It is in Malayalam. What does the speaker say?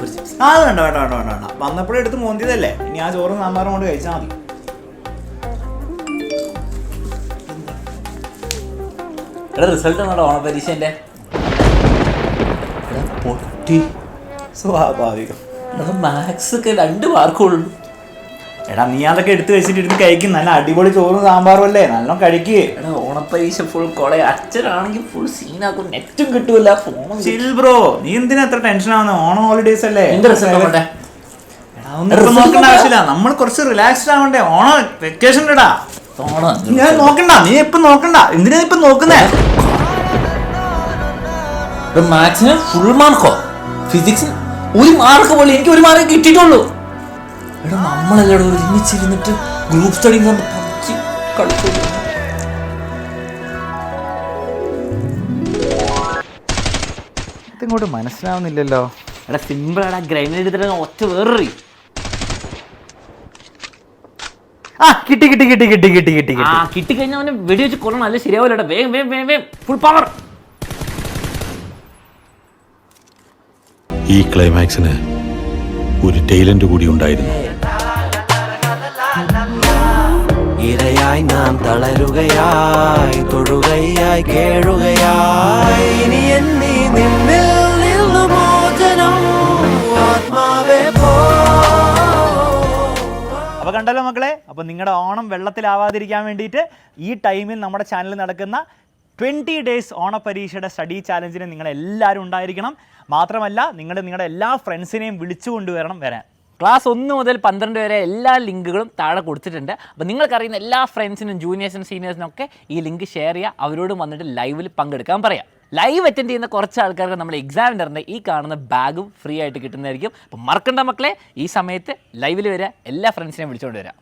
അത് വേണ്ട വേണ്ട വേണ്ട വേണ്ട വേണ്ട വന്നപ്പോഴേ എടുത്ത് മോന്തിയതല്ലേ, ഇനി ആ ചോറും സാമ്പാറും കൊണ്ട് കഴിച്ചാൽ മതി. റിസൾട്ട് ഒന്നുണ്ടോ ഓണപരീക്ഷന്റെ? പൊട്ടി. സ്വാഭാവികം. മാത്സ് ഒക്കെ 2 മാർക്കുള്ളൂ. എടാ നീ അതൊക്കെ എടുത്ത് വെച്ചിട്ട് ഇരുന്ന് കഴിക്കും. നല്ല അടിപൊളി ചോറും സാമ്പാറും അല്ലേ, നല്ലോണം കഴിക്കുക. എടാ ഓണപ്പരീക്ഷ ഫുൾ കൊളെ. അച്ഛനാണെങ്കിൽ ഫുൾ സീനാക്കും, നെറ്റും കിട്ടൂല, ഫോണും. ചിൽ ബ്രോ, നീ എന്തിനാ എത്ര ടെൻഷൻ ആവുന്നത്? ഓണം ഹോളിഡേസ് അല്ലേ. നോക്കേണ്ട ആവശ്യമില്ല, നമ്മൾ കുറച്ച് റിലാക്സ്ഡ് ആവണ്ടേ. ഓണം വെക്കേഷൻ ഇടാ. ഞാൻ നോക്കണ്ട, നീ ഇപ്പൊ നോക്കണ്ട. എന്തിനാ ഇപ്പൊ നോക്കുന്നേ? മാത്സിന് ഫുൾ മാർക്കോ? ഫിസിക്സിന് 1 മാർക്ക് പോലെ. എനിക്ക് 1 മാർക്ക് കിട്ടിയിട്ടുള്ളൂ. എടാ നമ്മളെല്ലാം ഒരുമിച്ചിരുന്നിട്ട് ഗ്രൂപ്പ് സ്റ്റഡി കൊണ്ട് പഠിച്ച് കളിച്ചു. ഇതിങ്ങോട്ട് മനസ്സിലാവുന്നില്ലല്ലോ. എടാ സിമ്പിൾ ആടാ, ഗ്രൈൻഡ് എടുത്തിട്ട് ഒറ്റ വേറെ. കിട്ടി കിട്ടി കിട്ടി കിട്ടി കിട്ടി കിട്ടി കിട്ടിക്കഴിഞ്ഞാൽ അവനെ വെടി വെച്ച് കൊല്ലണം, നല്ല ശരിയാവില്ല. വേഗം വേഗം വേഗം വേഗം ഫുൾ പവർ. ഈ ക്ലൈമാക്സിന് ഒരു ടൈലന്റ് കൂടി ഉണ്ടായിരുന്നു. ഇരയായി നാം തളരുകയായി, തൊഴുകയായി കേഴുകയായി, ഇനി എന്നീ നിന്നിൽ നിന്നു മോചനം ആത്മാവേ പോ. അപ്പോൾ കണ്ടല്ലോ മക്കളെ, അപ്പോൾ നിങ്ങളുടെ ഓണം വെള്ളത്തിലാവാതിരിക്കാൻ വേണ്ടിയിട്ട് ഈ ടൈമിൽ നമ്മുടെ ചാനലിൽ നടക്കുന്ന 20 ഡേയ്സ് ഓണപരീക്ഷയുടെ സ്റ്റഡി ചാലഞ്ചിന് നിങ്ങളെല്ലാവരും ഉണ്ടായിരിക്കണം. മാത്രമല്ല നിങ്ങളുടെ എല്ലാ ഫ്രണ്ട്സിനെയും വിളിച്ചു കൊണ്ടുവരണം വരാൻ. ക്ലാസ് 1 മുതൽ 12 വരെ എല്ലാ ലിങ്കുകളും താഴെ കൊടുത്തിട്ടുണ്ട്. അപ്പോൾ നിങ്ങൾക്കറിയുന്ന എല്ലാ ഫ്രണ്ട്സിനും ജൂനിയേഴ്സിനും സീനിയേഴ്സിനും ഒക്കെ ഈ ലിങ്ക് ഷെയർ ചെയ്യുക. അവരോട് വന്നിട്ട് ലൈവിൽ പങ്കെടുക്കാൻ പറയാം. ലൈവ് അറ്റൻഡ് ചെയ്യുന്ന കുറച്ച് ആൾക്കാർക്ക് നമ്മൾ എക്സാമിനറിൻ്റെ ഈ കാണുന്ന ബാഗും ഫ്രീ ആയിട്ട് കിട്ടുന്നതായിരിക്കും. അപ്പോൾ മറക്കണ്ട മക്കളെ, ഈ സമയത്ത് ലൈവിൽ വരിക, എല്ലാ ഫ്രണ്ട്സിനെയും വിളിച്ചുകൊണ്ട് വരാം.